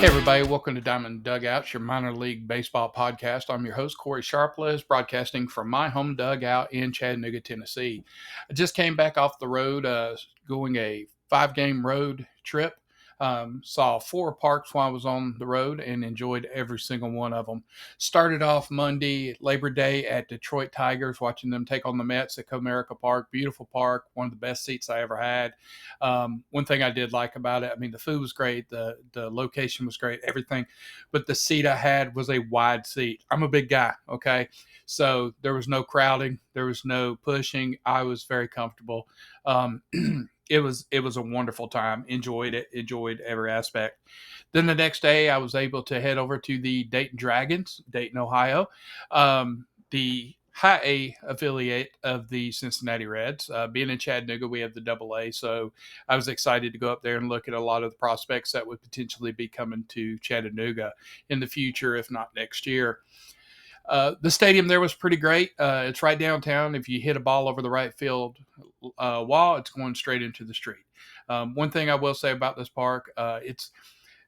Hey, everybody, welcome to Diamond Dugouts, your minor league baseball podcast. I'm your host, Corey Sharpless, broadcasting from my home dugout in Chattanooga, Tennessee. I just came back off the road, going a 5-game road trip. Saw 4 parks while I was on the road and enjoyed every single one of them. Started off Monday, Labor Day, at Detroit Tigers, watching them take on the Mets at Comerica Park. Beautiful park, one of the best seats I ever had. One thing I did like about it, I mean, the food was great, the location was great, everything, but the seat I had was a wide seat. I'm a big guy, okay? So there was no crowding, there was no pushing. I was very comfortable. Um, it was a wonderful time. Enjoyed it. Enjoyed every aspect. Then the next day, I was able to head over to the Dayton Dragons, Dayton, Ohio, the high A affiliate of the Cincinnati Reds. Being in Chattanooga, we have the Double A, so I was excited to go up there and look at a lot of the prospects that would potentially be coming to Chattanooga in the future, if not next year. The stadium there was pretty great. It's right downtown. If you hit a ball over the right field wall, it's going straight into the street. One thing I will say about this park, it's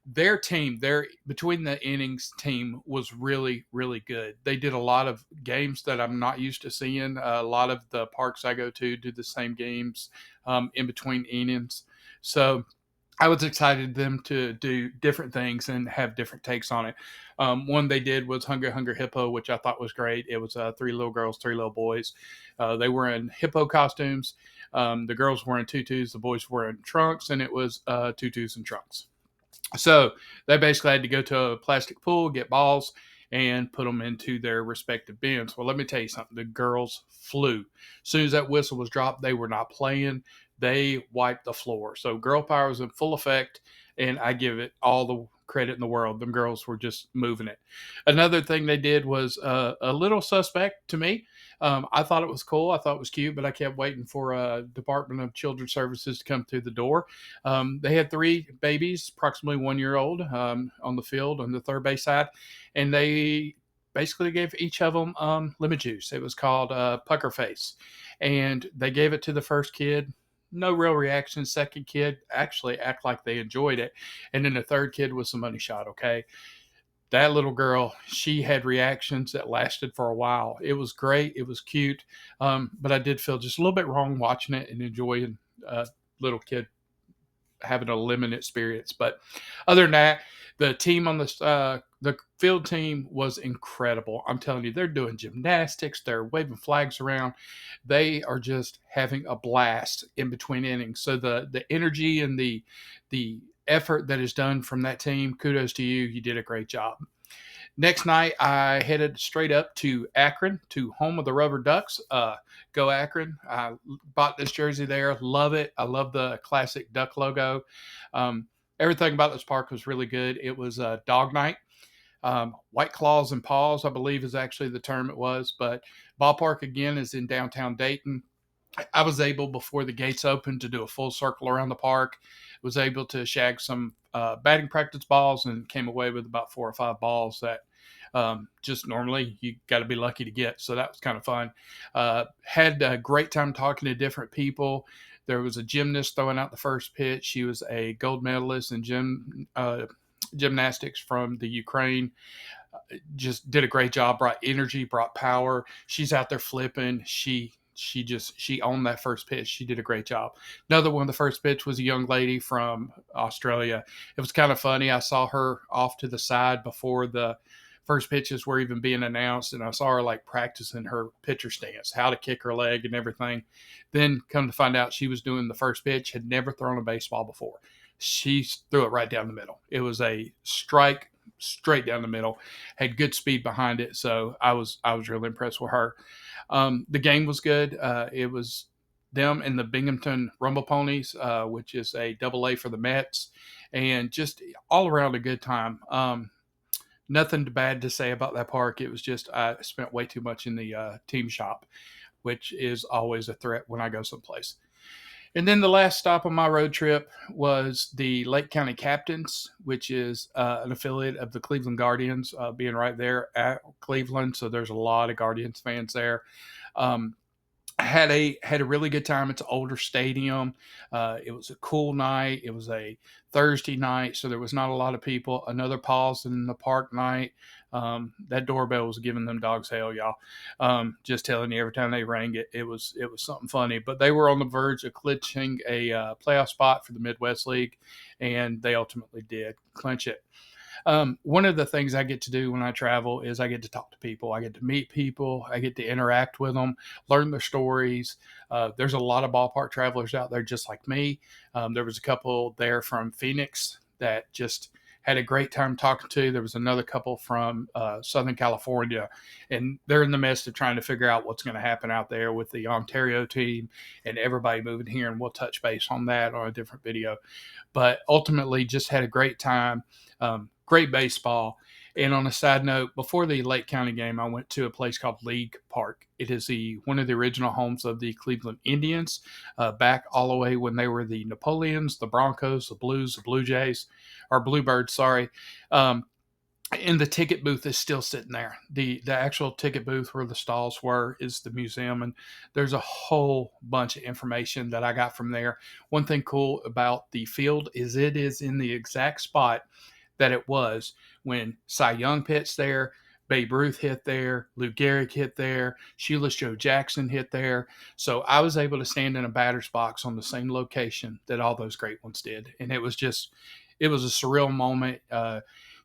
their team, their between the innings team was really, really good. They did a lot of games that I'm not used to seeing. A lot of the parks I go to do the same games in between innings. So I was excited them to do different things and have different takes on it. One they did was Hunger Hunger Hippo, which I thought was great. It was 3 little girls, 3 little boys. They were in hippo costumes. The girls were in tutus, the boys were in trunks, and it was tutus and trunks. So they basically had to go to a plastic pool, get balls, and put them into their respective bins. Well, let me tell you something. The girls flew. As soon as that whistle was dropped, they were not playing. They wiped the floor. So girl power was in full effect, and I give it all the credit in the world. Them girls were just moving it. Another thing they did was a little suspect to me. I thought it was cool. I thought it was cute, but I kept waiting for Department of Children's Services to come through the door. They had 3 babies, approximately 1 year old, on the field on the third base side, and they basically gave each of them lemon juice. It was called Pucker Face, and they gave it to the first kid. No real reaction. Second kid actually act like they enjoyed it, and then the third kid was the money shot. Okay, that little girl, she had reactions that lasted for a while. It was great. It was cute, but I did feel just a little bit wrong watching it and enjoying a little kid having a lemon experience. But other than that, the team on the field team was incredible. I'm telling you, they're doing gymnastics, they're waving flags around, they are just having a blast in between innings. So the energy and the effort that is done from that team, kudos to you. You did a great job. Next night, I headed straight up to Akron, to home of the Rubber Ducks. Go Akron! I bought this jersey there. Love it. I love the classic duck logo. Everything about this park was really good. It was a dog night. White Claws and Paws, I believe, is actually the term it was. But ballpark again is in downtown Dayton. I was able, before the gates opened, to do a full circle around the park. Was able to shag some batting practice balls and came away with about 4 or 5 balls that just normally you got to be lucky to get. So that was kind of fun. Had a great time talking to different people. There was a gymnast throwing out the first pitch. She was a gold medalist in gymnastics from the Ukraine. Just did a great job, brought energy, brought power. She's out there flipping. She owned that first pitch. She did a great job. Another one, the first pitch was a young lady from Australia. It was kind of funny. I saw her off to the side before the first pitches were even being announced, and I saw her like practicing her pitcher stance, how to kick her leg and everything. Then come to find out she was doing the first pitch, had never thrown a baseball before. She threw it right down the middle. It was a strike straight down the middle, had good speed behind it. So I was really impressed with her. The game was good. It was them and the Binghamton Rumble Ponies, which is a double A for the Mets, and just all around a good time. Nothing bad to say about that park. It was just I spent way too much in the team shop, which is always a threat when I go someplace. And then the last stop on my road trip was the Lake County Captains, which is an affiliate of the Cleveland Guardians, being right there at Cleveland. So there's a lot of Guardians fans there. Um, had a really good time. It's an older stadium. It was a cool night. It was a Thursday night, so there was not a lot of people. Another pause in the park night. That doorbell was giving them dogs hell, y'all. Just telling you, every time they rang it, it was something funny. But they were on the verge of clinching a playoff spot for the Midwest League, and they ultimately did clinch it. One of the things I get to do when I travel is I get to talk to people. I get to meet people. I get to interact with them, learn their stories. There's a lot of ballpark travelers out there just like me. There was a couple there from Phoenix that just had a great time talking to. There was another couple from Southern California, and they're in the midst of trying to figure out what's going to happen out there with the Ontario team and everybody moving here. And we'll touch base on that on a different video. But ultimately, just had a great time. Great baseball. And on a side note, before the Lake County game, I went to a place called League Park. It is one of the original homes of the Cleveland Indians, back all the way when they were the Napoleons, the Broncos, the Blues, the Blue Jays, or Bluebirds, sorry. And the ticket booth is still sitting there. The actual ticket booth where the stalls were is the museum, and there's a whole bunch of information that I got from there. One thing cool about the field is it is in the exact spot that it was when Cy Young pitched there, Babe Ruth hit there, Lou Gehrig hit there, Shoeless Joe Jackson hit there. So I was able to stand in a batter's box on the same location that all those great ones did. And it was a surreal moment.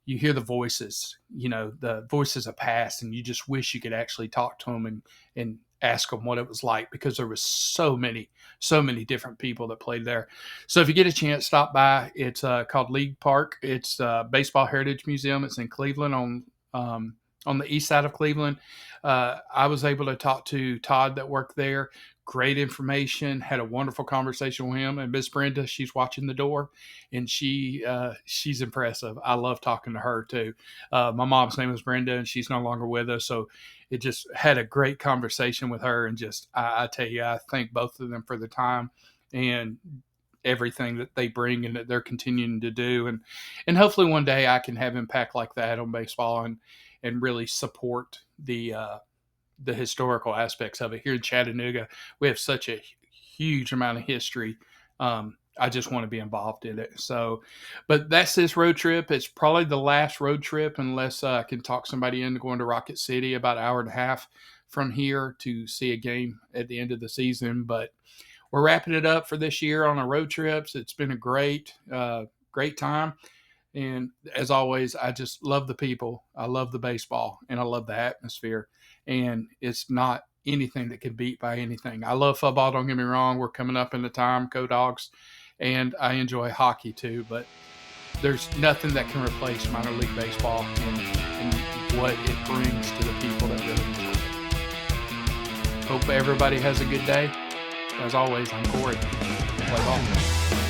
You hear the voices, the voices of past, and you just wish you could actually talk to them and ask them what it was like, because there was so many different people that played there. So if you get a chance, stop by. It's called League Park. It's Baseball Heritage Museum. It's in Cleveland on the east side of Cleveland. I was able to talk to Todd that worked there. Great information. Had a wonderful conversation with him. And Miss Brenda, she's watching the door, and she's impressive. I love talking to her too. My mom's name is Brenda, and she's no longer with us. So it just had a great conversation with her. And just, I tell you, I thank both of them for the time and everything that they bring and that they're continuing to do. And hopefully one day I can have impact like that on baseball and really support the historical aspects of it. Here in Chattanooga, we have such a huge amount of history. I just want to be involved in it. So, but that's this road trip. It's probably the last road trip unless I can talk somebody into going to Rocket City about an hour and a half from here to see a game at the end of the season. But we're wrapping it up for this year on our road trips. It's been a great time. And as always, I just love the people. I love the baseball, and I love the atmosphere. And it's not anything that can beat by anything. I love football, don't get me wrong. We're coming up in the time, Co-Dogs, and I enjoy hockey too. But there's nothing that can replace minor league baseball and what it brings to the people that really enjoy it. Hope everybody has a good day. As always, I'm Corey. Play ball.